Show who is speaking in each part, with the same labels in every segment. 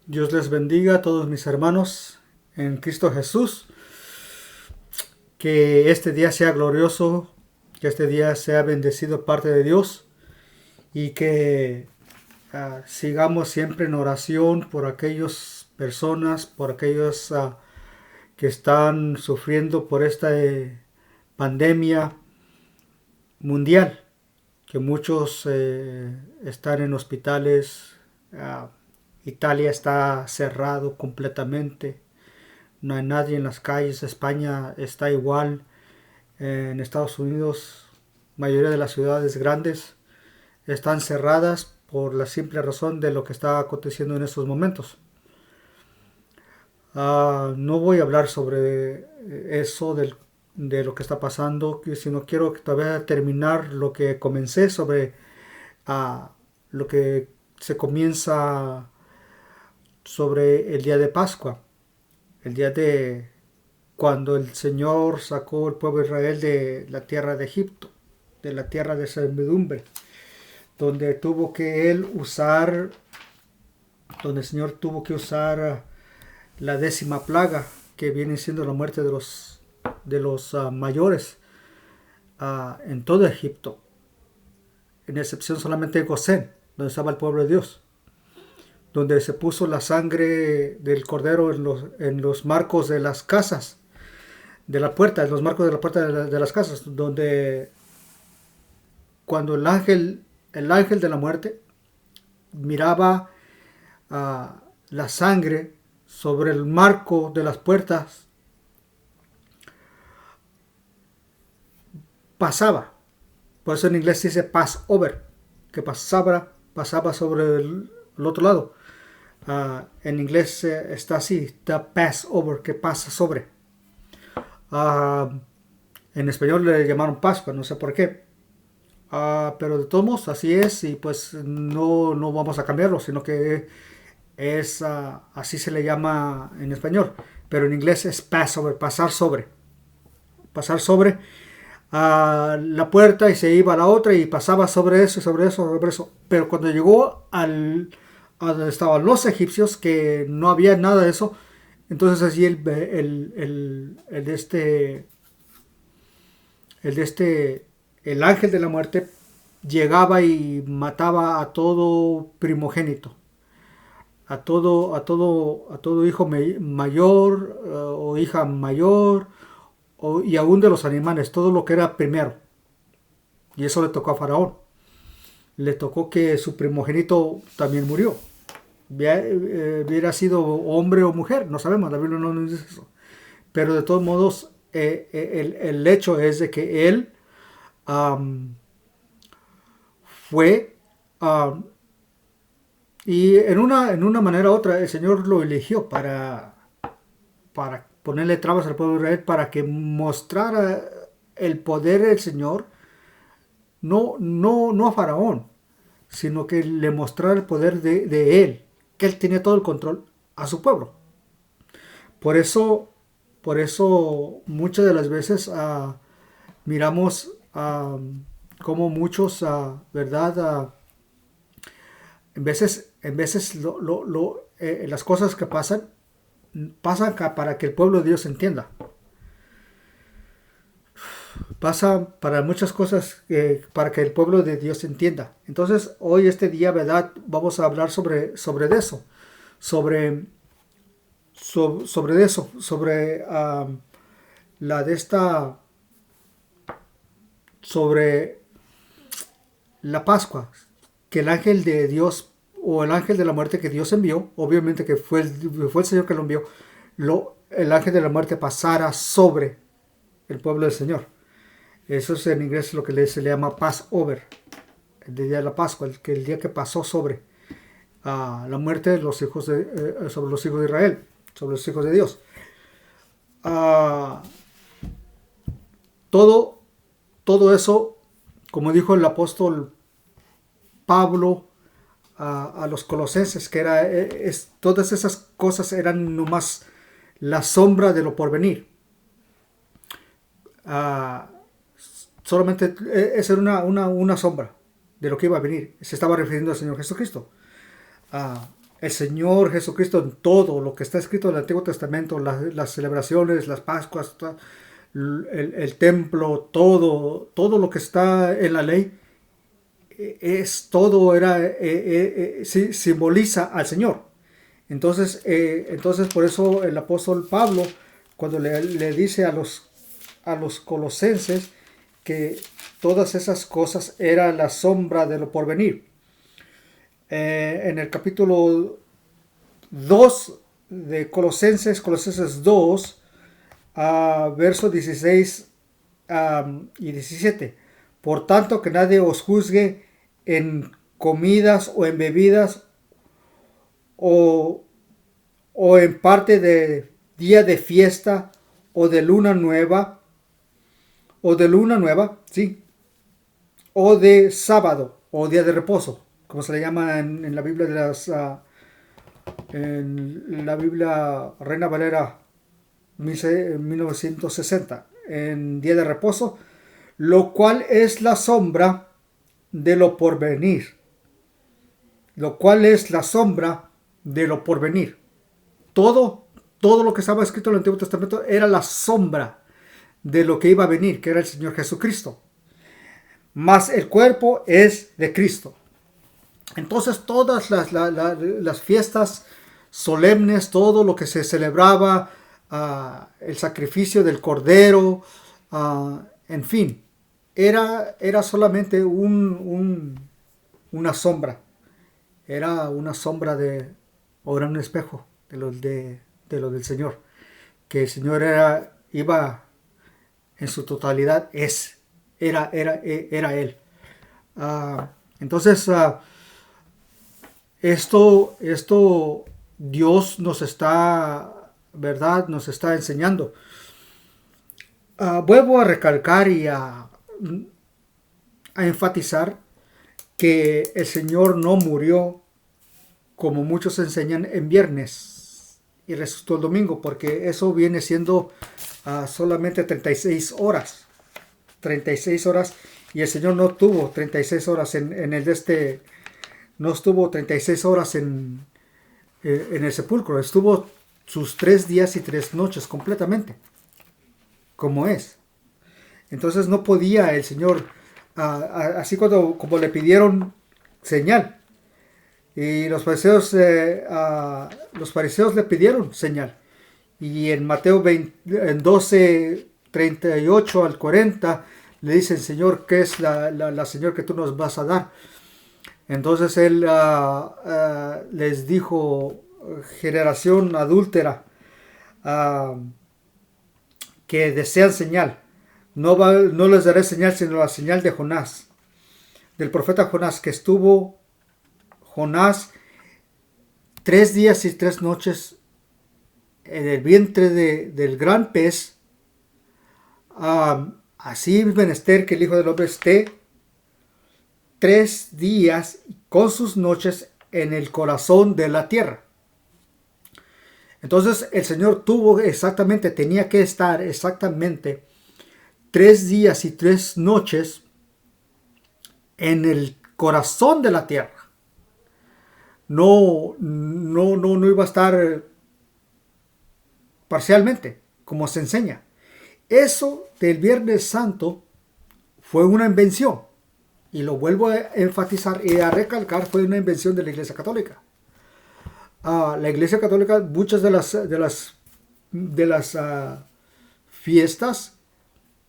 Speaker 1: Dios les bendiga a todos mis hermanos en Cristo Jesús. Que este día sea glorioso, que este día sea bendecido parte de Dios y que sigamos siempre en oración por aquellas personas, por aquellos que están sufriendo por esta pandemia mundial, que muchos están en hospitales. ah, Italia está cerrado completamente. No hay nadie en las calles. España está igual. En Estados Unidos, mayoría de las ciudades grandes están cerradas por la simple razón de lo que está aconteciendo en estos momentos. No voy a hablar sobre eso de lo que está pasando, sino quiero todavía terminar lo que comencé sobre ah, lo que se comienza sobre el día de Pascua, el día de cuando el Señor sacó al pueblo de Israel de la tierra de Egipto, de la tierra de servidumbre, donde tuvo que él usar, donde el Señor tuvo que usar la 10ª plaga, que viene siendo la muerte de los mayores en todo Egipto, en excepción solamente de Gosén, donde estaba el pueblo de Dios, donde se puso la sangre del cordero en los marcos de las casas, de la puerta, en los marcos de la puerta de las casas, donde cuando el ángel de la muerte miraba la sangre sobre el marco de las puertas, pasaba. Por eso en inglés se dice pass over, que pasaba sobre el otro lado. En inglés está así, the pass over, que pasa sobre. Uh, en español le llamaron Pascua, no sé por qué. Pero de todos modos, así es, y pues no vamos a cambiarlo, sino que así se le llama en español. Pero en inglés es Passover, pasar sobre. Pasar sobre la puerta y se iba a la otra y pasaba sobre eso, sobre eso, sobre eso. Pero cuando llegó a donde estaban los egipcios, que no había nada de eso, entonces así el ángel de la muerte llegaba y mataba a todo primogénito, a todo hijo mayor o hija mayor, y aún de los animales, todo lo que era primero. Y eso le tocó a Faraón. Le tocó que su primogénito también murió. Hubiera sido hombre o mujer, no sabemos, la Biblia no nos dice eso. Pero de todos modos, el hecho es de que él um, fue, um, y en una manera u otra, el Señor lo eligió para ponerle trabas al pueblo de Israel, para que mostrara el poder del Señor, no a Faraón, sino que le mostrara el poder de él, que él tenía todo el control a su pueblo. Por eso, por eso muchas de las veces miramos como muchos, ¿verdad? En veces las cosas que pasan para que el pueblo de Dios entienda. Pasa para muchas cosas para que el pueblo de Dios entienda. Entonces, hoy, este día, ¿verdad? Vamos a hablar sobre eso. Sobre, sobre eso. Sobre la de esta. Sobre la Pascua. Que el ángel de Dios, o el ángel de la muerte que Dios envió, obviamente que fue el Señor que lo envió, el ángel de la muerte pasara sobre el pueblo del Señor. Eso es en inglés lo que se le llama Passover, el día de la Pascua, el día que pasó sobre la muerte de los hijos sobre los hijos de Israel, sobre los hijos de Dios. Ah, todo, todo eso, como dijo el apóstol Pablo a los colosenses, que todas esas cosas eran nomás la sombra de lo porvenir. Ah, Solamente esa era una sombra de lo que iba a venir. Se estaba refiriendo al Señor Jesucristo. el Señor Jesucristo en todo lo que está escrito en el Antiguo Testamento, las celebraciones, las Pascuas, el templo, todo lo que está en la ley, es todo sí, simboliza al Señor. Entonces por eso el apóstol Pablo, cuando le dice a los colosenses que todas esas cosas eran la sombra de lo porvenir. En el capítulo 2 de Colosenses 2, versos 16 y 17. Por tanto, que nadie os juzgue en comidas o en bebidas o, o en parte de día de fiesta o de luna nueva, sí, o de sábado o día de reposo, como se le llama en la Biblia en la Biblia Reina Valera 1960, en día de reposo, lo cual es la sombra de lo porvenir. Lo cual es la sombra de lo porvenir. Todo lo que estaba escrito en el Antiguo Testamento era la sombra de lo que iba a venir, que era el Señor Jesucristo. Mas el cuerpo es de Cristo. Entonces todas las fiestas solemnes, todo lo que se celebraba, el sacrificio del cordero, en fin, era solamente una sombra. Era una sombra o era un espejo de lo del Señor. Que el Señor iba en su totalidad, era Él. Entonces, esto Dios nos está, ¿verdad? Nos está enseñando. Vuelvo a recalcar y a enfatizar que el Señor no murió como muchos enseñan en viernes y resucitó el domingo, porque eso viene siendo solamente 36 horas. 36 horas, y el Señor no tuvo 36 horas no estuvo 36 horas en el sepulcro, estuvo sus 3 días y 3 noches completamente, como es. Entonces no podía el Señor, así como le pidieron señal, y los fariseos le pidieron señal, y en Mateo 12, 38 al 40 le dicen: Señor, ¿qué es la señal que tú nos vas a dar? Entonces él les dijo: generación adúltera, que desean señal, no les daré señal sino la señal de Jonás, del profeta Jonás, que estuvo Jonás 3 días y 3 noches en el vientre del gran pez. Así es menester que el Hijo del Hombre esté 3 días con sus noches en el corazón de la tierra. Entonces el Señor tenía que estar exactamente 3 días y 3 noches en el corazón de la tierra. No iba a estar parcialmente, como se enseña. Eso del Viernes Santo fue una invención, y lo vuelvo a enfatizar y a recalcar, fue una invención de la Iglesia Católica. La Iglesia Católica, muchas de las fiestas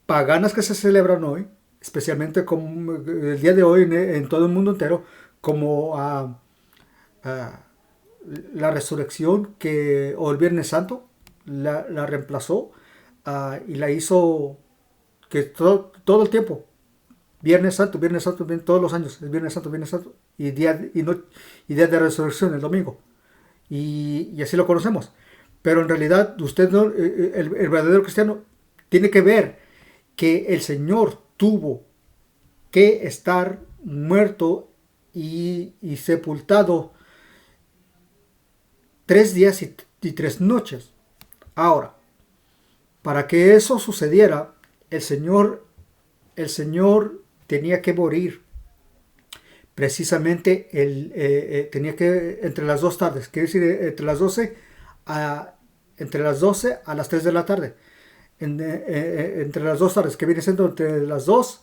Speaker 1: paganas que se celebran hoy, especialmente como el día de hoy en todo el mundo entero, como la resurrección o el Viernes Santo, la reemplazó, y la hizo que todo el tiempo, Viernes Santo, todos los años, es Viernes Santo, y día de resurrección, el domingo. Y así lo conocemos. Pero en realidad usted el verdadero cristiano tiene que ver que el Señor tuvo que estar muerto y sepultado 3 días y 3 noches. Ahora, para que eso sucediera, el Señor tenía que morir precisamente tenía que entre las dos tardes, quiere decir a, entre las 12 a las 3 de la tarde. Entre las dos tardes, que viene siendo entre las 2,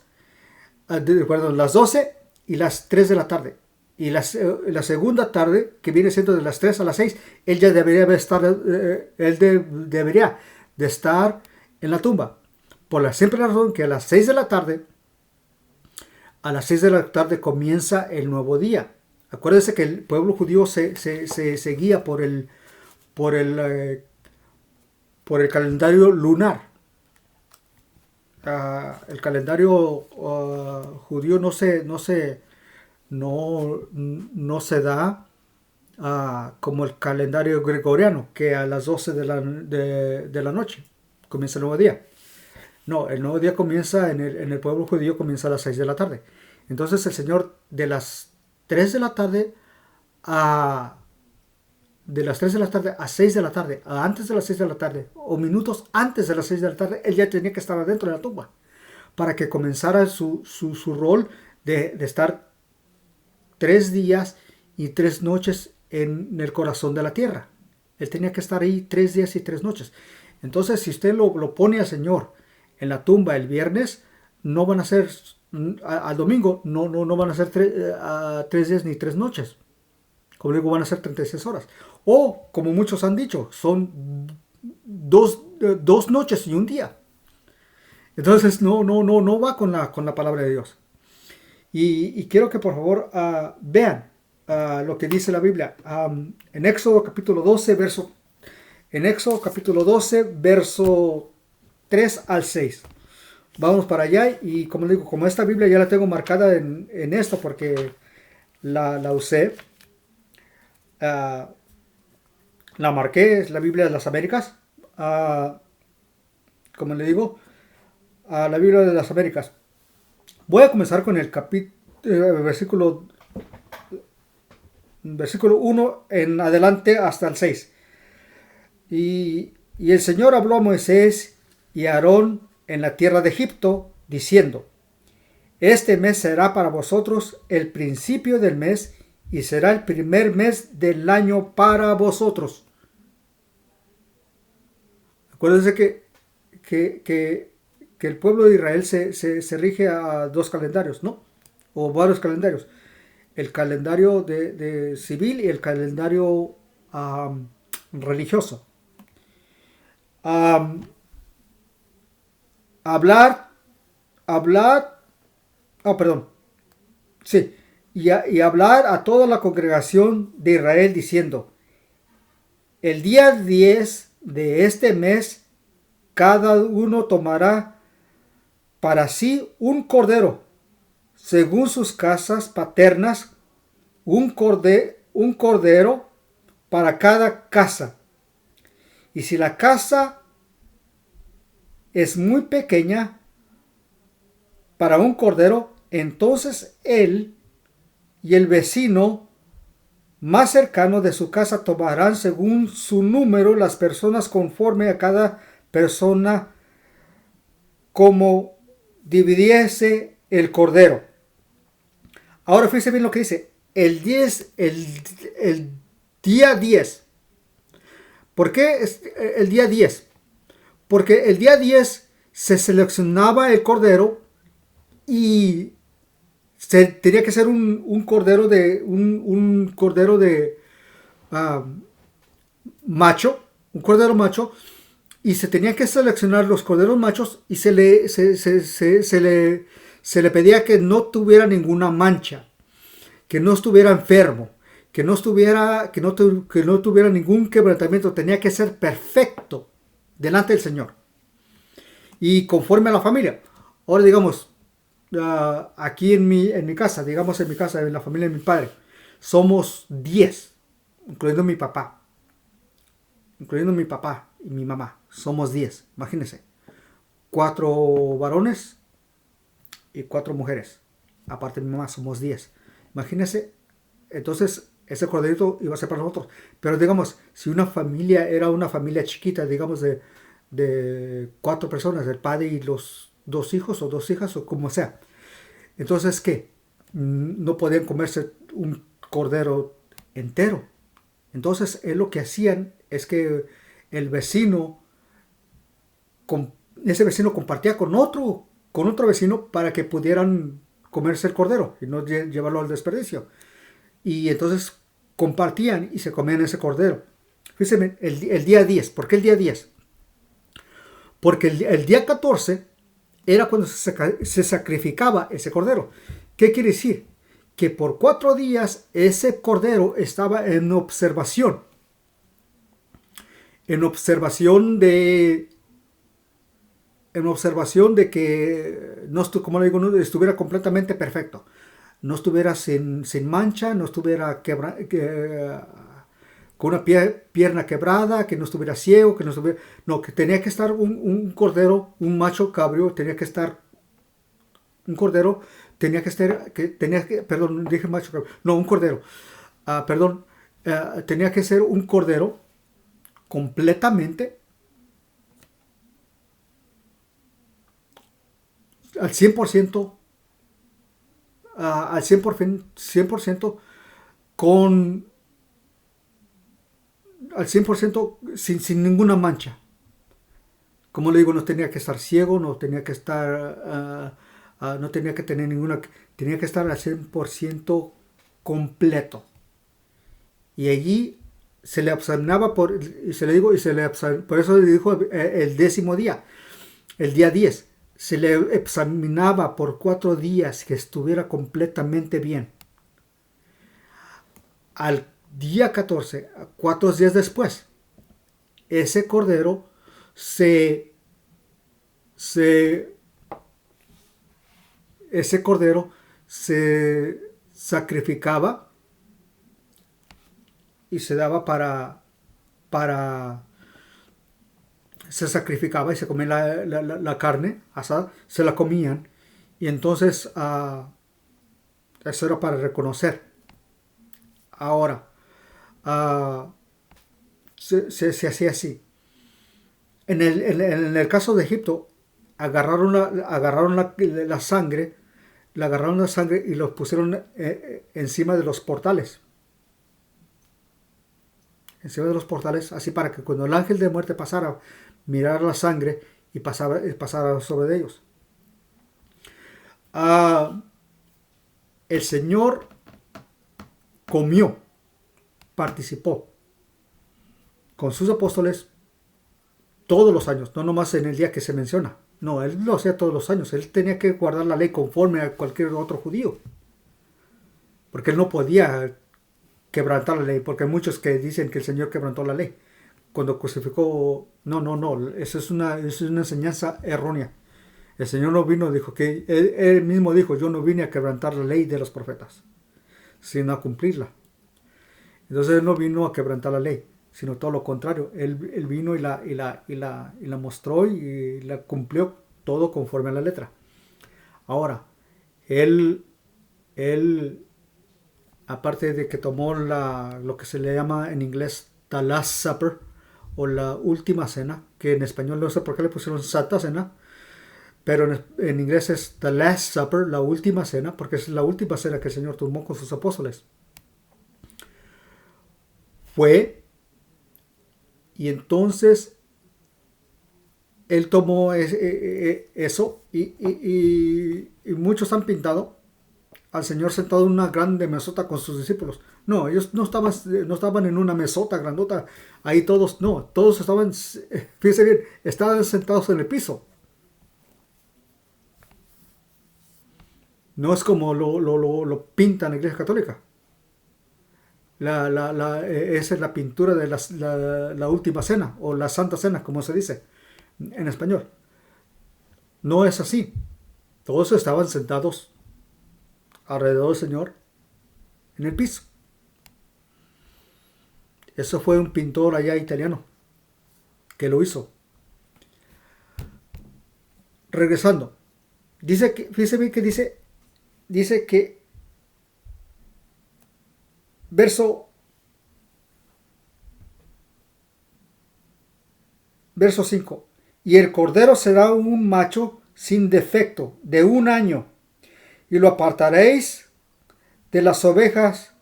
Speaker 1: perdón, las 12 y las 3 de la tarde. Y la segunda tarde, que viene siendo de las 3 a las 6, él ya debería debería de estar en la tumba. Por la simple razón que a las 6 de la tarde comienza el nuevo día. Acuérdense que el pueblo judío se guía por el, eh, por el calendario lunar. El calendario judío no se da como el calendario gregoriano, que a las 12 de la noche comienza el nuevo día. No, el nuevo día comienza en el pueblo judío, comienza a las 6 de la tarde. Entonces el Señor de las 3 de la tarde a de las 3 de la tarde a 6 de la tarde, antes de las 6 de la tarde o minutos antes de las 6 de la tarde, él ya tenía que estar adentro de la tumba para que comenzara su rol de estar 3 días y 3 noches en el corazón de la tierra. Él tenía que estar ahí 3 días y 3 noches. Entonces, si usted lo pone al Señor en la tumba el viernes, no van a ser, al domingo, no van a ser 3 días ni 3 noches. Como digo, van a ser 36 horas. O, como muchos han dicho, son 2 noches y un día. Entonces, no va con la palabra de Dios. Y quiero que por favor vean lo que dice la Biblia. En Éxodo capítulo 12, verso 3 al 6. Vamos para allá y como digo, como esta Biblia ya la tengo marcada en esto porque la usé. La marqué, es la Biblia de las Américas. Como le digo, la Biblia de las Américas. Voy a comenzar con el versículo 1 en adelante hasta el 6. Y el Señor habló a Moisés y a Aarón en la tierra de Egipto, diciendo: Este mes será para vosotros el principio del mes, y será el primer mes del año para vosotros. Acuérdense que el pueblo de Israel se rige a dos calendarios, ¿no? O varios calendarios. El calendario de civil y el calendario religioso. Hablar, perdón, sí, y hablar a toda la congregación de Israel diciendo: el día 10 de este mes, cada uno tomará para sí un cordero, según sus casas paternas, un cordero para cada casa. Y si la casa es muy pequeña para un cordero, entonces él y el vecino más cercano de su casa tomarán según su número las personas conforme a cada persona como dividiese el cordero. Ahora fíjense bien lo que dice. El día 10. ¿Por qué el día 10? Porque el día 10 se seleccionaba el cordero y tenía que ser un cordero un cordero de macho, un cordero macho, y se tenía que seleccionar los corderos machos y se le pedía que no tuviera ninguna mancha, que no estuviera enfermo, que no tuviera ningún quebrantamiento. Tenía que ser perfecto delante del Señor y conforme a la familia. Ahora digamos, aquí en mi casa, digamos en mi casa, en la familia de mi padre, somos 10, incluyendo mi papá y mi mamá. Somos 10, imagínense. 4 varones y 4 mujeres. Aparte de mi mamá, somos 10. Imagínense, entonces ese corderito iba a ser para nosotros. Pero digamos, si una familia era una familia chiquita, digamos de 4 personas, el padre y los 2 hijos o 2 hijas o como sea. Entonces, ¿qué? no podían comerse un cordero entero. Entonces, lo que hacían es que el vecino, ese vecino compartía con otro vecino para que pudieran comerse el cordero y no llevarlo al desperdicio. Y entonces compartían y se comían ese cordero. Fíjense, el día 10. ¿Por qué el día 10? Porque el día 14 era cuando se sacrificaba ese cordero. ¿Qué quiere decir? Que por 4 días ese cordero estaba en observación. En observación de que no, como le digo, no estuviera completamente perfecto. No estuviera sin mancha, no estuviera con una pierna quebrada, que no estuviera ciego, que no estuviera... No, que tenía que estar un cordero, un macho cabrio, tenía que estar... Un cordero tenía que estar... perdón, dije macho cabrio. No, un cordero. Perdón. Tenía que ser un cordero completamente al 100%, al 100% con al 100% sin ninguna mancha. Como le digo, no tenía que estar ciego, no tenía que estar, no tenía que tener ninguna, tenía que estar al 100% completo. Y allí se le examinaba y se le digo, por eso le dijo el 10º día, el día 10. Se le examinaba por 4 días que estuviera completamente bien. Al día 14, 4 días después, ese cordero ese cordero se sacrificaba y se daba se sacrificaba y se comía la carne asada, se la comían, y entonces eso era para reconocer. Ahora, se hacía así. En el caso de Egipto, agarraron la sangre, y los pusieron encima de los portales. Encima de los portales, así para que cuando el ángel de muerte pasara, mirara la sangre y pasara sobre ellos. El Señor comió, participó con sus apóstoles todos los años, no nomás en el día que se menciona. No, él lo hacía todos los años. Él tenía que guardar la ley conforme a cualquier otro judío, porque él no podía quebrantar la ley, porque hay muchos que dicen que el Señor quebrantó la ley cuando crucificó. No, esa es una enseñanza errónea. El Señor no vino, dijo que él mismo dijo: yo no vine a quebrantar la ley de los profetas, sino a cumplirla. Entonces él no vino a quebrantar la ley, sino todo lo contrario. Él vino y la mostró y la cumplió todo conforme a la letra. Ahora, él aparte de que tomó lo que se le llama en inglés the Last Supper, o la última cena, que en español no sé por qué le pusieron Santa Cena, pero en inglés es the Last Supper, la última cena, porque es la última cena que el Señor tomó con sus apóstoles. Y entonces él tomó eso, y muchos han pintado al Señor sentado en una grande mesota con sus discípulos. No, ellos no estaban en una mesota grandota, ahí todos estaban, fíjense bien, estaban sentados en el piso. No es como lo pinta en la Iglesia Católica. Esa es la pintura de la última cena, o la Santa Cena, como se dice en español. No es así. Todos estaban sentados alrededor del Señor en el piso. Eso fue un pintor allá italiano que lo hizo. Regresando, fíjese bien que dice que verso 5: y el cordero será un macho sin defecto de 1 año, y lo apartaréis de las ovejas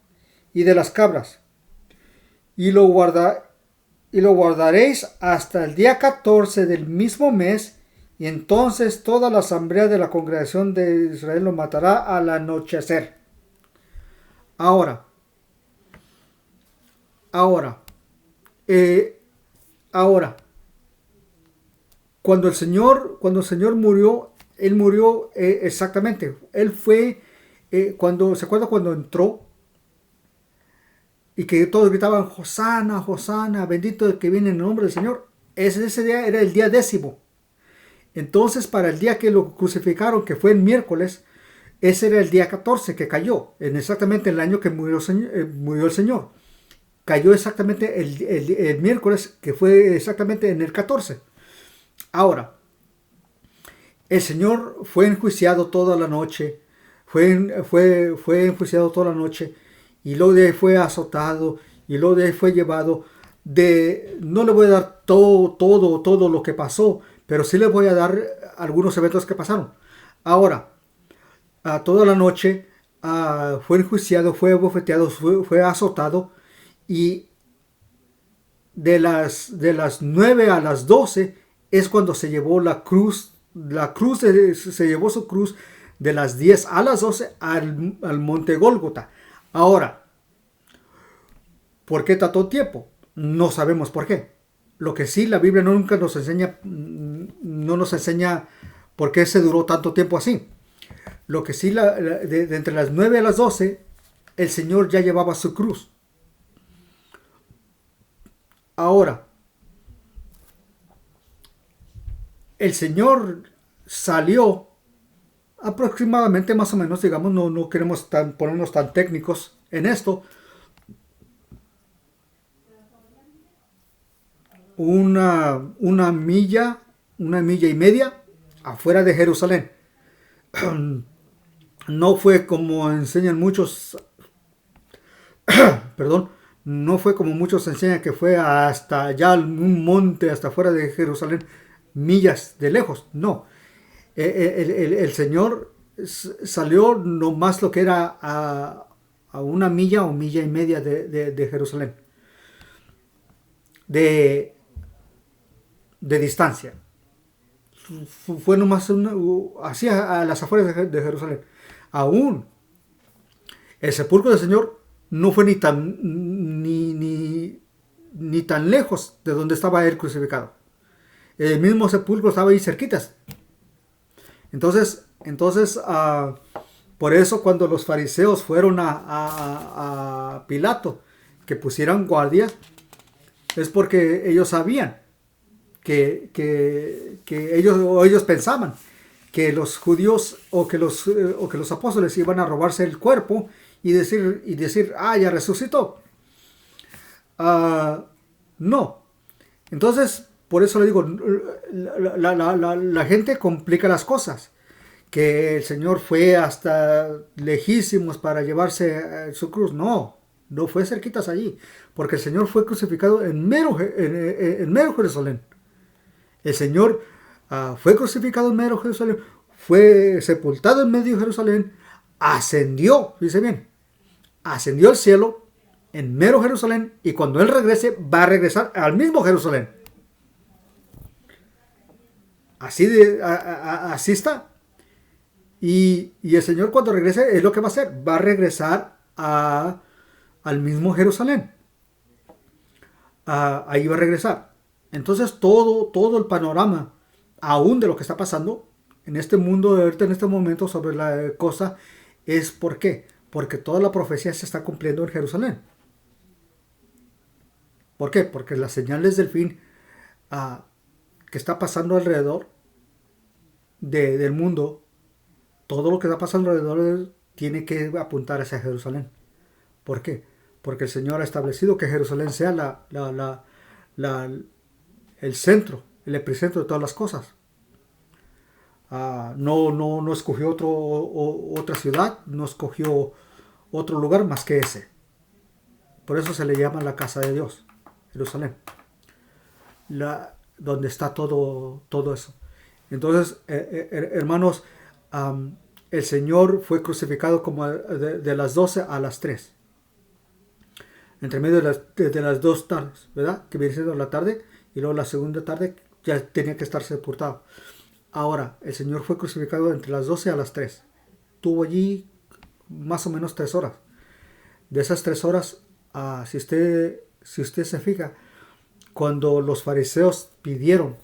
Speaker 1: y de las cabras, y y lo guardaréis hasta el día 14 del mismo mes, y entonces toda la asamblea de la congregación de Israel lo matará al anochecer. Ahora, ahora, eh, ahora, cuando el Señor murió, Él murió exactamente. Él fue, ¿se acuerda cuando entró? Y que todos gritaban, Hosana, Hosana, bendito el que viene en el nombre del Señor. Ese día era el día 10. Entonces, para el día que lo crucificaron, que fue el miércoles, ese era el día 14 que cayó, exactamente el año que murió el Señor. Cayó exactamente el miércoles, que fue exactamente en el 14. Ahora, el Señor fue enjuiciado toda la noche, fue enjuiciado toda la noche, y luego de ahí fue azotado, y luego de ahí fue llevado. No le voy a dar todo lo que pasó, pero sí le voy a dar algunos eventos que pasaron. Ahora, toda la noche fue enjuiciado, fue bofeteado, fue azotado, y de las 9 a las 12 es cuando se llevó la cruz. Se llevó su cruz de las 10 a las 12 al monte Gólgota. Ahora, ¿por qué tanto tiempo? No sabemos por qué. Lo que sí, la Biblia nunca nos enseña, no nos enseña por qué se duró tanto tiempo así. Lo que sí, de entre las 9 a las 12, el Señor ya llevaba su cruz. Ahora, el Señor salió aproximadamente, más o menos, digamos, no queremos ponernos tan técnicos en esto, una milla y media afuera de Jerusalén. No fue como enseñan muchos, perdón, no fue como muchos enseñan que fue hasta allá, un monte, hasta afuera de Jerusalén, millas de lejos. No, el Señor salió nomás lo que era a una milla o milla y media de Jerusalén, de distancia. Fue nomás así a las afueras de Jerusalén. Aún el sepulcro del Señor no fue ni tan lejos de donde estaba él crucificado. El mismo sepulcro estaba ahí cerquitas. Entonces, por eso cuando los fariseos fueron a Pilato que pusieran guardias, es porque ellos sabían que ellos pensaban que los judíos o que los apóstoles iban a robarse el cuerpo y decir, ya resucitó. No. Entonces, por eso le digo, la gente complica las cosas. Que el Señor fue hasta lejísimos para llevarse su cruz. No fue cerquitas allí. Porque el Señor fue crucificado en mero Jerusalén. El Señor fue crucificado en mero Jerusalén. Fue sepultado en medio de Jerusalén. Ascendió, dice bien, ascendió al cielo en mero Jerusalén. Y cuando Él regrese, va a regresar al mismo Jerusalén. Así está. Y el Señor cuando regrese es lo que va a hacer. Va a regresar al mismo Jerusalén. Ahí va a regresar. Entonces todo el panorama, aún de lo que está pasando en este mundo de ahorita, en este momento, sobre la cosa, es ¿por qué? Porque toda la profecía se está cumpliendo en Jerusalén. ¿Por qué? Porque las señales del fin que está pasando alrededor del mundo, todo lo que está pasando alrededor tiene que apuntar hacia Jerusalén. ¿Por qué? Porque el Señor ha establecido que Jerusalén sea el centro, el epicentro de todas las cosas. No escogió otra ciudad, no escogió otro lugar más que ese. Por eso se le llama la casa de Dios, Jerusalén, donde está todo eso. Entonces, hermanos, el Señor fue crucificado como de las 12 a las 3. Entre medio de las dos tardes, ¿verdad? Que viene siendo la tarde y luego la segunda tarde ya tenía que estar sepultado. Ahora, el Señor fue crucificado entre las 12 a las 3. Tuvo allí más o menos 3 horas. De esas 3 horas, si usted se fija, cuando los fariseos pidieron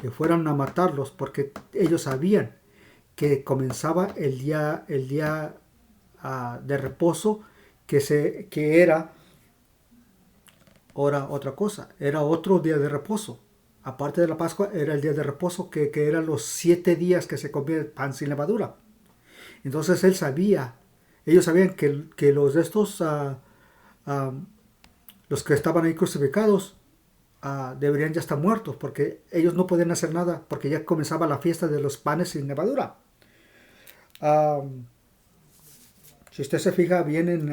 Speaker 1: que fueran a matarlos, porque ellos sabían que comenzaba el día de reposo, que era ahora otra cosa, era otro día de reposo. Aparte de la Pascua, era el día de reposo, que eran los 7 días que se comía pan sin levadura. Entonces ellos sabían que los de estos, los que estaban ahí crucificados, deberían ya estar muertos, porque ellos no podían hacer nada, porque ya comenzaba la fiesta de los panes sin levadura. Ah, si usted se fija bien en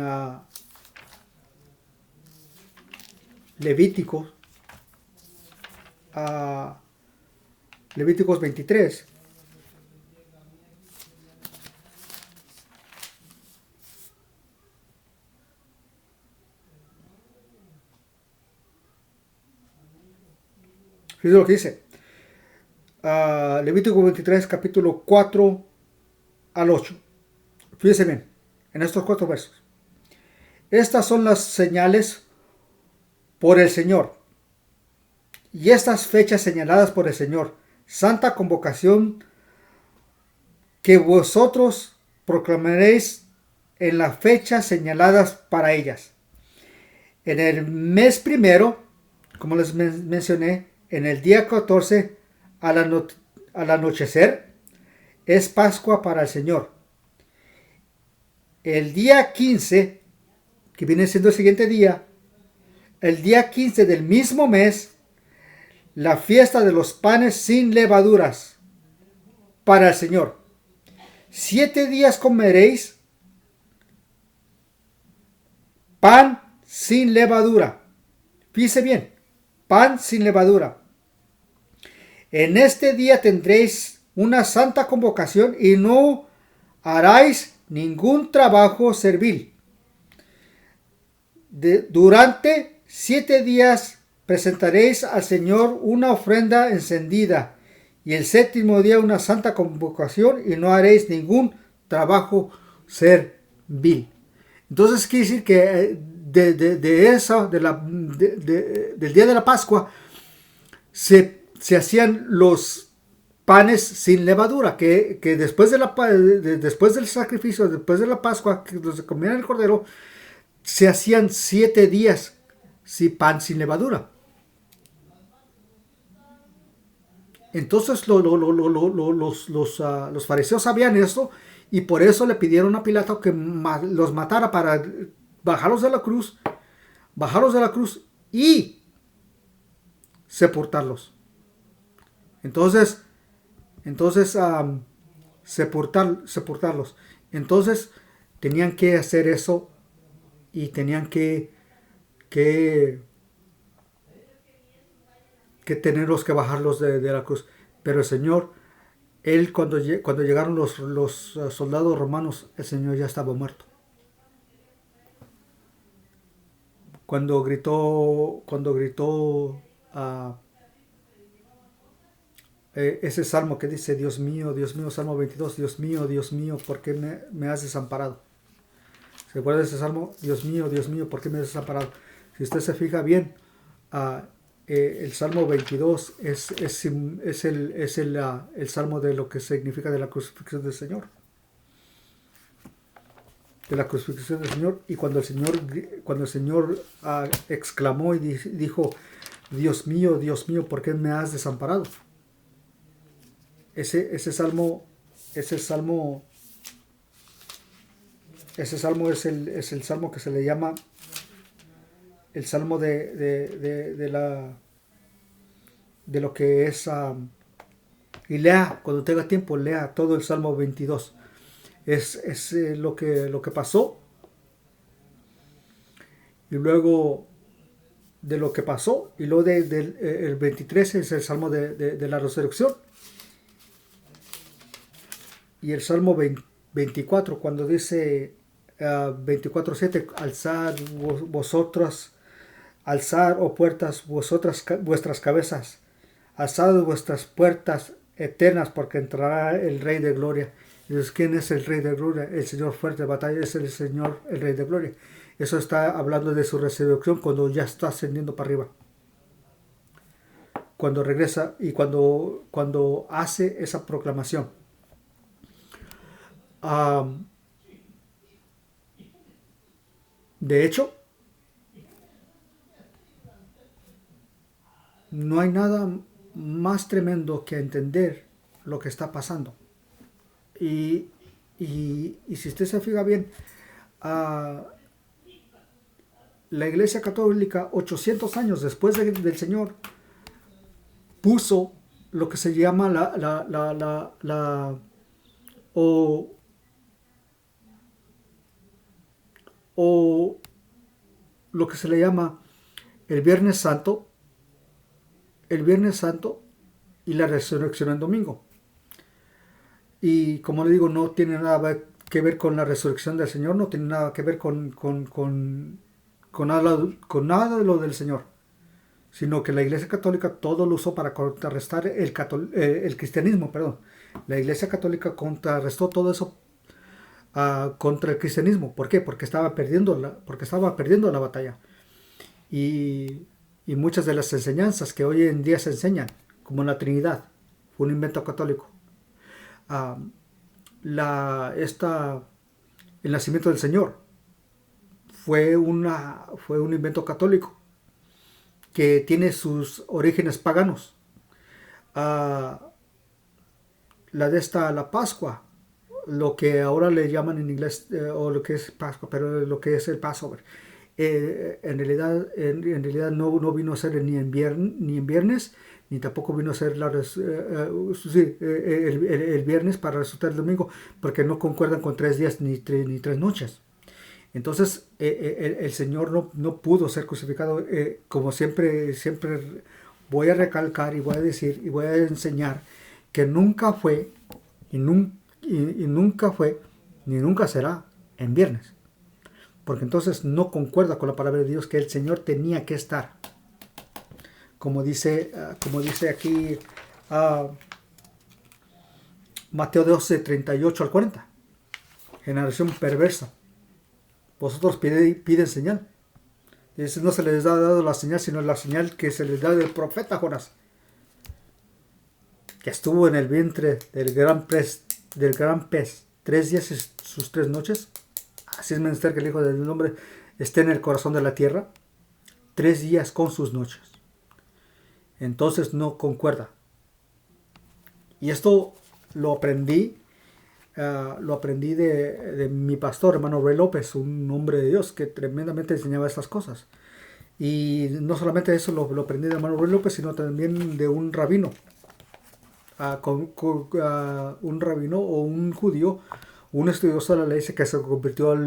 Speaker 1: Levíticos, Levíticos 23, fíjese lo que dice. Levítico 23, capítulo 4 al 8. Fíjese bien, en estos 4 versos. Estas son las señales por el Señor, y estas fechas señaladas por el Señor, santa convocación, que vosotros proclamaréis en las fechas señaladas para ellas. En el mes primero, como les mencioné, en el día 14 al anochecer, es Pascua para el Señor. El día 15, que viene siendo el siguiente día, el día 15 del mismo mes, la fiesta de los panes sin levaduras para el Señor. 7 días comeréis pan sin levadura. Fíjese bien, pan sin levadura. En este día tendréis una santa convocación y no haráis ningún trabajo servil. Durante 7 días presentaréis al Señor una ofrenda encendida, y el 7º día una santa convocación, y no haréis ningún trabajo servil. Entonces quiere decir que del día de la Pascua se hacían los panes sin levadura, que después después del sacrificio, después de la Pascua, que se comían el cordero, se hacían 7 días sin pan sin levadura. Entonces los fariseos sabían esto, y por eso le pidieron a Pilato que los matara, para bajarlos de la cruz y sepultarlos. Entonces sepultarlos. Entonces tenían que hacer eso, y tenían que tenerlos que bajarlos de la cruz. Pero el Señor, cuando llegaron los soldados romanos, el Señor ya estaba muerto. Cuando gritó ese salmo que dice: Dios mío, Salmo 22, Dios mío, ¿por qué me has desamparado? ¿Se acuerda de ese salmo? Dios mío, ¿por qué me has desamparado? Si usted se fija bien, el Salmo 22 es el salmo de lo que significa de la crucifixión del Señor. De la crucifixión del Señor. Y cuando el Señor exclamó y dijo: Dios mío, ¿por qué me has desamparado? Ese salmo es el salmo que se le llama el salmo de lo que es, y lea, cuando tenga tiempo, lea todo el Salmo 22. Es lo que pasó, y luego de lo que pasó, y luego el 23 es el salmo de la resurrección, Y el Salmo 24, cuando dice 24:7, alzad, oh puertas, vuestras cabezas, alzad vuestras puertas eternas, porque entrará el Rey de Gloria. Entonces, ¿quién es el Rey de Gloria? El Señor fuerte de batalla es el Señor, el Rey de Gloria. Eso está hablando de su resurrección cuando ya está ascendiendo para arriba. Cuando regresa y cuando hace esa proclamación. Um, de hecho, no hay nada más tremendo que entender lo que está pasando. Y, y si usted se fija bien, uh, la Iglesia Católica, 800 años después del Señor, puso lo que se llama o, o lo que se le llama el Viernes Santo y la resurrección en domingo. Y como le digo, no tiene nada que ver con la resurrección del Señor, no tiene nada que ver con nada de lo del Señor, sino que la Iglesia Católica todo lo usó para contrarrestar el cristianismo, perdón. La Iglesia Católica contrarrestó todo eso contra el cristianismo. ¿Por qué? Porque estaba perdiendo la batalla. Y muchas de las enseñanzas que hoy en día se enseñan, como la Trinidad, fue un invento católico. El nacimiento del Señor fue un invento católico que tiene sus orígenes paganos. La Pascua, lo que ahora le llaman en inglés, o lo que es Pascua, pero lo que es el Passover, en realidad no vino a ser ni en viernes, ni tampoco vino a ser el viernes para resultar el domingo, porque no concuerdan con 3 días ni 3 noches. Entonces el Señor no pudo ser crucificado, como siempre voy a recalcar y voy a decir y voy a enseñar que nunca fue y nunca fue ni nunca será en viernes, porque entonces no concuerda con la palabra de Dios que el Señor tenía que estar, como dice aquí Mateo 12, 38 al 40. Generación perversa, vosotros piden señal. Dice, no se les ha dado la señal, sino la señal que se les da del profeta Jonás, que estuvo en el vientre del gran pez 3 días y sus 3 noches. Así es menester que el Hijo del Hombre esté en el corazón de la tierra 3 días con sus noches. Entonces no concuerda. Y esto lo aprendí de mi pastor, hermano Ray López, un hombre de Dios que tremendamente enseñaba estas cosas. Y no solamente eso lo aprendí de hermano Ray López, sino también de un rabino, un rabino o un judío, un estudioso de la ley que se convirtió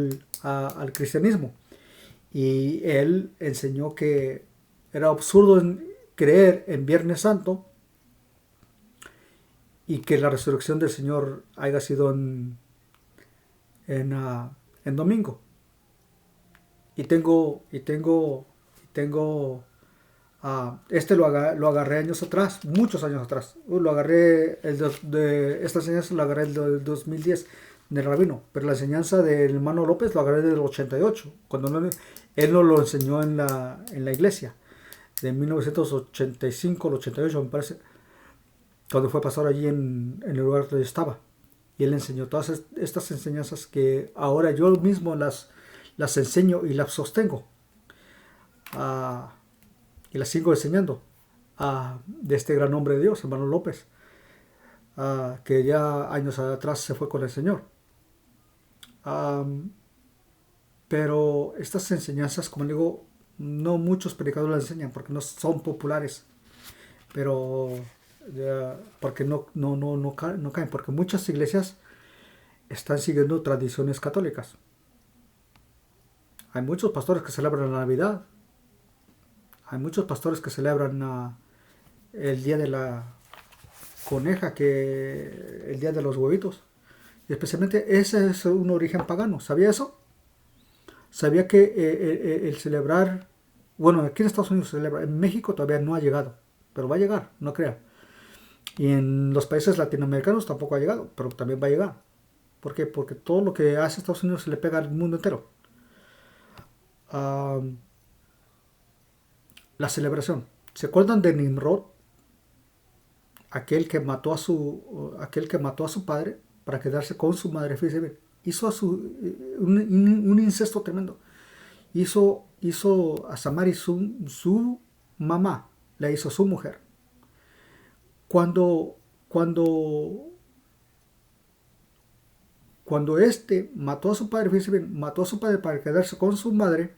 Speaker 1: al cristianismo. Y él enseñó que era absurdo creer en Viernes Santo y que la resurrección del Señor haya sido en domingo. Y tengo lo agarré años atrás, muchos años atrás. Lo agarré, esta enseñanza lo agarré del 2010 del rabino, pero la enseñanza del hermano López lo agarré del 88, cuando él no lo enseñó en la iglesia, de 1985 al 88 me parece, cuando fue pastor allí en el lugar donde estaba. Y él enseñó todas estas enseñanzas que ahora yo mismo las enseño y las sostengo. Y las sigo enseñando de este gran hombre de Dios, hermano López, que ya años atrás se fue con el Señor. Pero estas enseñanzas, como digo, no muchos predicadores las enseñan porque no son populares, pero porque no caen, porque muchas iglesias están siguiendo tradiciones católicas. Hay muchos pastores que celebran la Navidad. Hay muchos pastores que celebran el día de la coneja, el día de los huevitos. Y especialmente ese es un origen pagano. ¿Sabía eso? ¿Sabía que el celebrar, bueno, aquí en Estados Unidos se celebra, en México todavía no ha llegado, pero va a llegar, no crea. Y en los países latinoamericanos tampoco ha llegado, pero también va a llegar. ¿Por qué? Porque todo lo que hace Estados Unidos se le pega al mundo entero. Ah, la celebración. ¿Se acuerdan de Nimrod? Aquel que mató a su padre para quedarse con su madre. Fíjese bien, hizo un incesto tremendo. Hizo a Samari su mamá, la hizo su mujer. Cuando, cuando, cuando este mató a su padre, fíjese bien, mató a su padre para quedarse con su madre,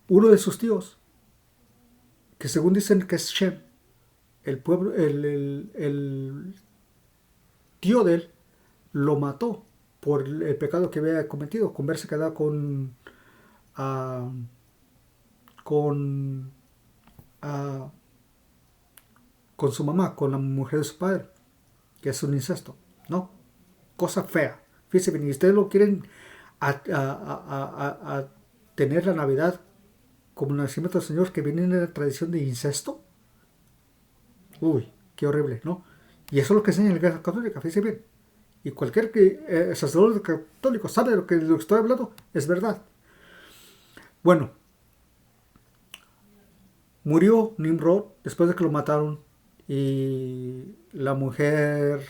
Speaker 1: uno de sus tíos, que según dicen que es Shem, el pueblo, el tío de él, lo mató por el pecado que había cometido, con verse quedado ah, con, ah, con su mamá, con la mujer de su padre, que es un incesto, ¿no? Cosa fea. Fíjense bien, y ustedes lo quieren a tener la Navidad como el nacimiento del Señor, que viene en la tradición de incesto. Uy, qué horrible, ¿no? Y eso es lo que enseña la Iglesia Católica, fíjense bien. Y cualquier sacerdote católico sabe de lo que estoy hablando, es verdad. Bueno, murió Nimrod después de que lo mataron y la mujer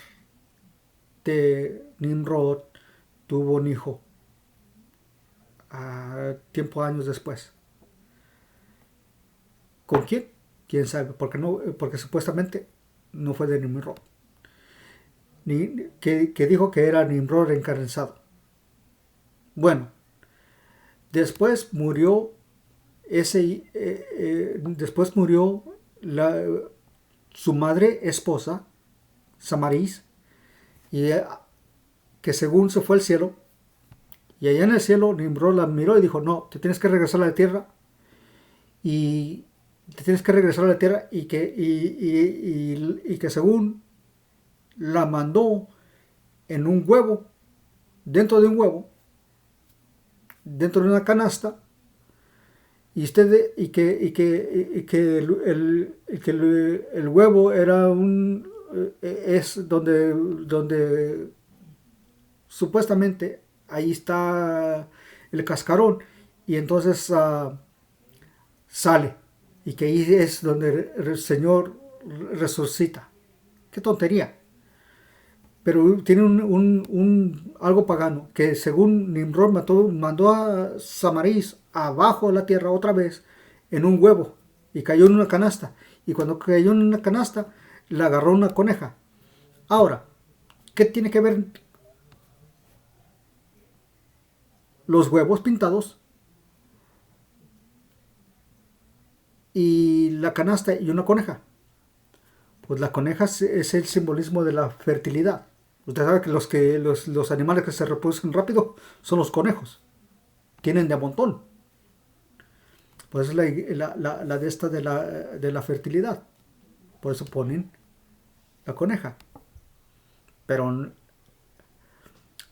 Speaker 1: de Nimrod tuvo un hijo años después. ¿Con quién? ¿Quién sabe? Porque supuestamente no fue de Nimrod. Que dijo que era Nimrod reencarnado. Bueno, después murió después murió su madre esposa, Samaris, y que según se fue al cielo, y allá en el cielo Nimrod la miró y dijo, no, te tienes que regresar a la tierra, y te tienes que regresar a la tierra, y que según la mandó en un huevo, dentro de un huevo, dentro de una canasta, el huevo era es donde supuestamente ahí está el cascarón, y entonces sale, y que ahí es donde el Señor resucita. Qué tontería. Pero tiene algo pagano, que según Nimrod mandó a Samaris abajo de la tierra otra vez en un huevo, y cayó en una canasta, y cuando cayó en una canasta la agarró una coneja. Ahora, ¿qué tiene que ver los huevos pintados y la canasta y una coneja? Pues la coneja es el simbolismo de la fertilidad. Usted sabe que los animales que se reproducen rápido son los conejos. Tienen de a montón. Pues es la de esta de la fertilidad. Por eso ponen la coneja. Pero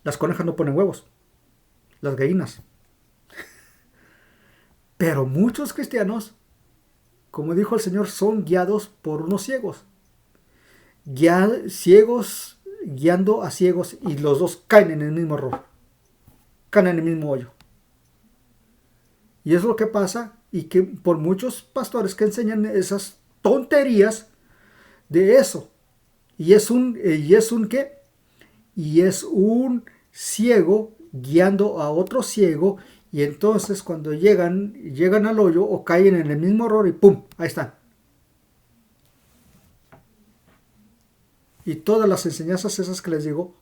Speaker 1: las conejas no ponen huevos. Las gallinas. Pero muchos cristianos, como dijo el Señor, son guiados por unos ciegos. Ciegos guiando a ciegos, y los dos caen en el mismo error. Caen en el mismo hoyo. Y es lo que pasa, y que por muchos pastores que enseñan esas tonterías de eso. Y es un ¿qué? Y es un ciego guiando a otro ciego, y entonces cuando llegan al hoyo o caen en el mismo error y ¡pum! Ahí están. Y todas las enseñanzas esas que les digo,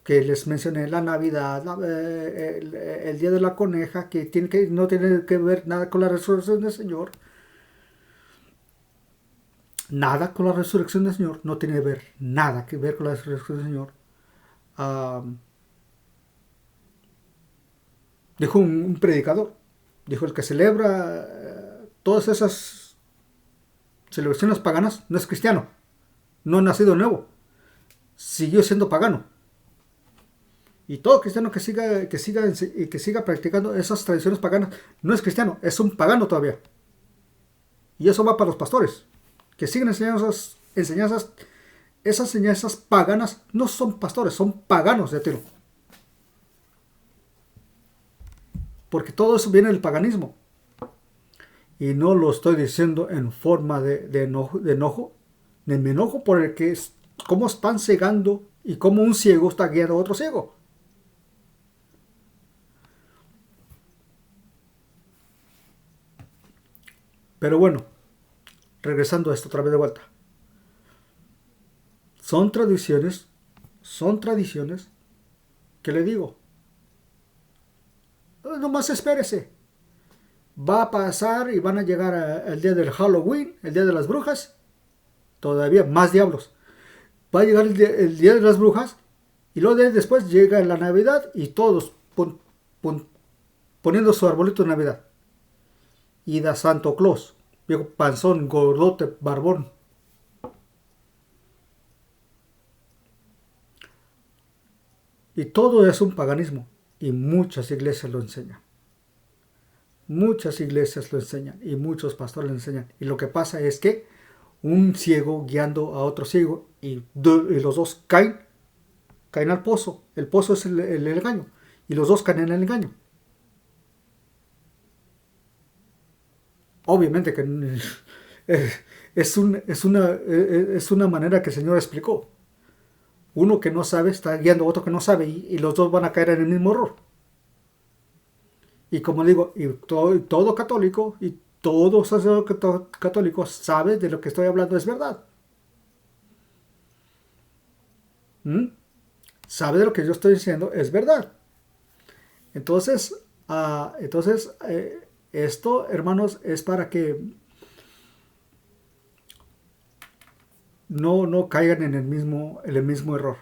Speaker 1: que les mencioné, la Navidad, el Día de la Coneja, que no tiene que ver nada con la resurrección del Señor. Nada con la resurrección del Señor, no tiene nada que ver con la resurrección del Señor. Dijo un predicador, dijo: el que celebra todas esas celebraciones paganas no es cristiano, no ha nacido nuevo. siguió siendo pagano. Y todo cristiano que siga practicando esas tradiciones paganas no es cristiano, es un pagano todavía. Y eso va para los pastores, que siguen enseñando esas enseñanzas paganas. No son pastores, son paganos de tiro. Porque todo eso viene del paganismo. Y no lo estoy diciendo en forma de enojo. Me enojo por el que cómo están cegando y cómo un ciego está guiando a otro ciego. Pero bueno, regresando a esto otra vez de vuelta. Son tradiciones que le digo. Nomás espérese. Va a pasar y van a llegar el día del Halloween, el día de las brujas. Todavía más diablos. Va a llegar el día de las brujas y luego después llega la Navidad y todos poniendo su arbolito de Navidad. Y da Santo Claus, viejo panzón, gordote, barbón. Y todo es un paganismo. Y muchas iglesias lo enseñan. Muchas iglesias lo enseñan. Y muchos pastores lo enseñan. Y lo que pasa es que un ciego guiando a otro ciego y los dos caen al pozo. El pozo es el engaño. Y los dos caen en el engaño. Obviamente que es una manera que el Señor explicó. Uno que no sabe está guiando a otro que no sabe y los dos van a caer en el mismo error. Y como digo, y todo católico y todo sacerdote católico sabe de lo que estoy hablando es verdad. Sabe de lo que yo estoy diciendo es verdad. Entonces, esto, hermanos, es para que no caigan en el mismo error.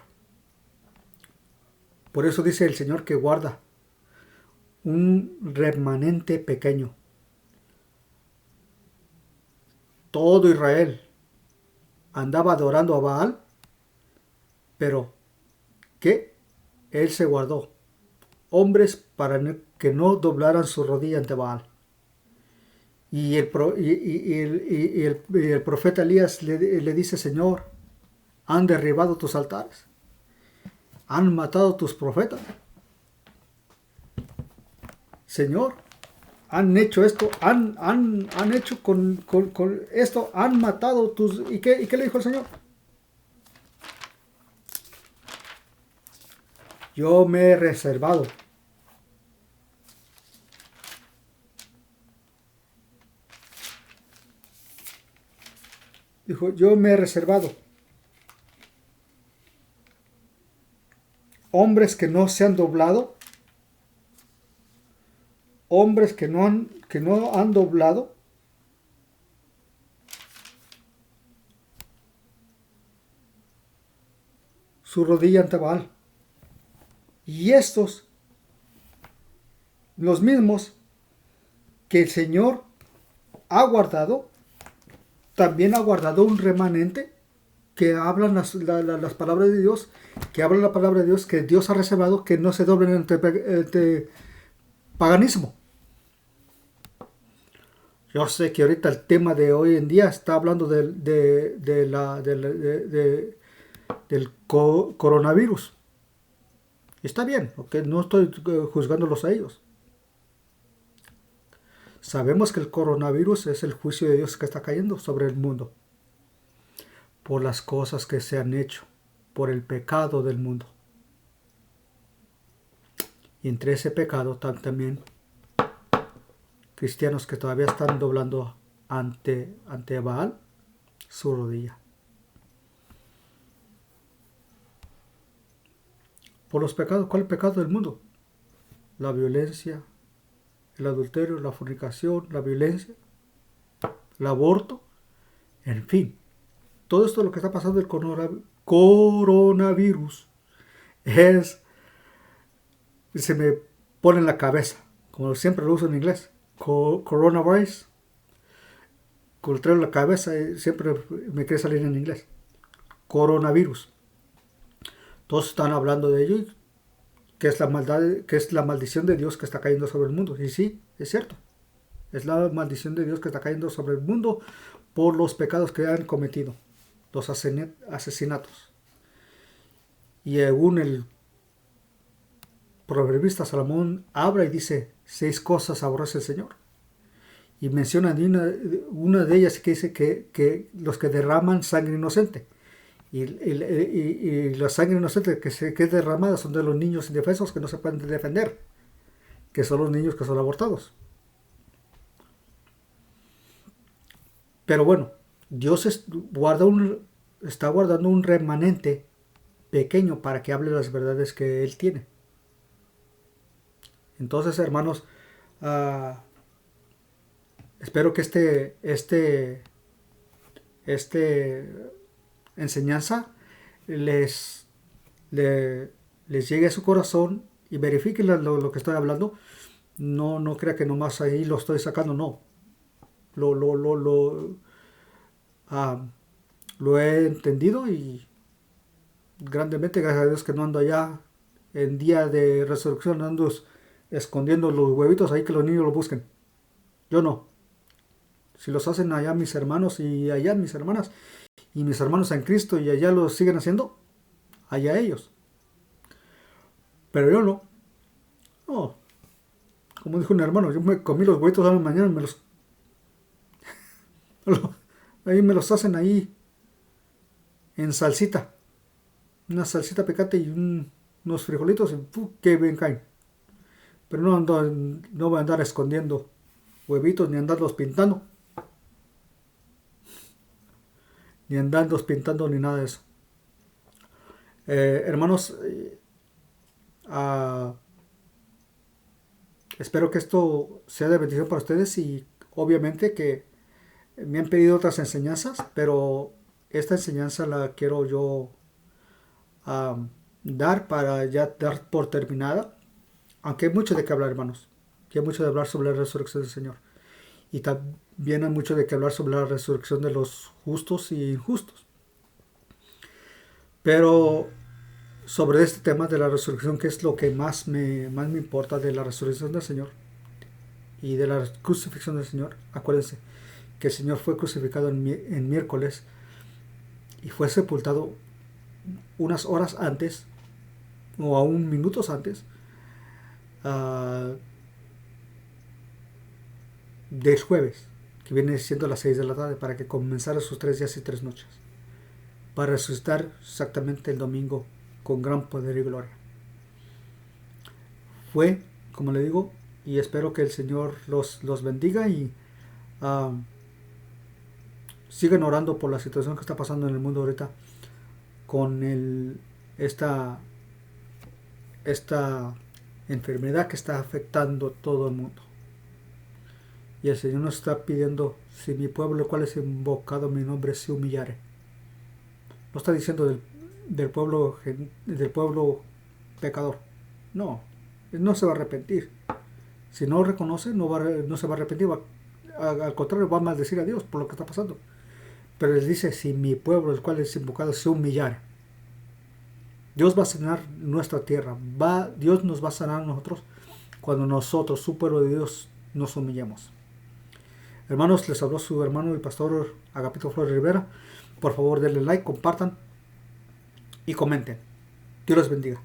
Speaker 1: Por eso dice el Señor que guarda un remanente pequeño. Todo Israel andaba adorando a Baal, pero que él se guardó hombres para que no doblaran su rodilla ante Baal. Y el profeta Elías le dice: Señor, han derribado tus altares, han matado tus profetas. Señor, han hecho esto, han hecho con esto, han matado tus... ¿Y qué le dijo el Señor? Yo me he reservado. Dijo, yo me he reservado hombres que no se han doblado, hombres que no han doblado su rodilla ante Baal. Y estos, los mismos que el Señor ha guardado, también ha guardado un remanente que hablan las palabras de Dios, que hablan la palabra de Dios, que Dios ha reservado, que no se doblen ante paganismo. Yo sé que ahorita el tema de hoy en día está hablando del coronavirus. Está bien, okay, no estoy juzgándolos a ellos. Sabemos que el coronavirus es el juicio de Dios que está cayendo sobre el mundo por las cosas que se han hecho, por el pecado del mundo. Y entre ese pecado también cristianos que todavía están doblando ante Baal su rodilla. Por los pecados, ¿cuál es el pecado del mundo? La violencia, el adulterio, la fornicación, la violencia, el aborto, en fin. Todo esto lo que está pasando del coronavirus se me pone en la cabeza, como siempre lo uso en inglés, coronavirus, con el traigo en la cabeza y siempre me quiere salir en inglés, coronavirus. Todos están hablando de ello, que es la maldad, que es la maldición de Dios que está cayendo sobre el mundo. Y sí, es cierto. Es la maldición de Dios que está cayendo sobre el mundo por los pecados que han cometido, los asesinatos. Y aún el proverbista Salomón habla y dice, 6 cosas aborrece el Señor. Y menciona una de ellas que dice que los que derraman sangre inocente. Y la sangre inocente que es derramada son de los niños indefensos que no se pueden defender, que son los niños que son abortados. Pero bueno, Dios está guardando un remanente pequeño para que hable las verdades que Él tiene. Entonces, hermanos, espero que este enseñanza les llegue a su corazón y verifiquen lo que estoy hablando. No crea que nomás ahí lo estoy sacando, no. Lo he entendido y grandemente, gracias a Dios que no ando allá en día de resurrección, no ando escondiendo los huevitos ahí que los niños lo busquen. Yo no. Si los hacen allá mis hermanos y allá mis hermanas y mis hermanos en Cristo y allá lo siguen haciendo, allá ellos. Pero yo no. No. Como dijo un hermano, yo me comí los huevitos a la mañana y ahí me los hacen ahí en salsita. Una salsita picante y unos frijolitos y qué bien caen. Pero no voy a andar escondiendo huevitos ni andarlos pintando. Ni andarlos pintando ni nada de eso. Hermanos, espero que esto sea de bendición para ustedes y obviamente que me han pedido otras enseñanzas, pero esta enseñanza la quiero yo dar para ya dar por terminada. Aunque hay mucho de qué hablar, hermanos. Hay mucho de hablar sobre la resurrección del Señor. Y también hay mucho de qué hablar sobre la resurrección de los justos y injustos. Pero sobre este tema de la resurrección, que es lo que más me importa de la resurrección del Señor y de la crucifixión del Señor, acuérdense que el Señor fue crucificado en miércoles y fue sepultado unas horas antes o aún minutos antes del jueves, que viene siendo las 6 de la tarde, para que comenzara sus 3 días y 3 noches, para resucitar exactamente el domingo con gran poder y gloria. Fue, como le digo, y espero que el Señor los bendiga y sigan orando por la situación que está pasando en el mundo ahorita con esta enfermedad que está afectando todo el mundo. Y el Señor nos está pidiendo, si mi pueblo, el cual es invocado mi nombre, se humillare. No está diciendo del pueblo pecador. No, no se va a arrepentir. Si no reconoce, no se va a arrepentir. Al contrario, va a maldecir a Dios por lo que está pasando. Pero Él dice, si mi pueblo, el cual es invocado, se humillare. Dios va a sanar nuestra tierra. Dios nos va a sanar a nosotros cuando nosotros, su pueblo de Dios, nos humillemos. Hermanos, les habló su hermano y pastor Agapito Flores Rivera. Por favor, denle like, compartan y comenten. Dios les bendiga.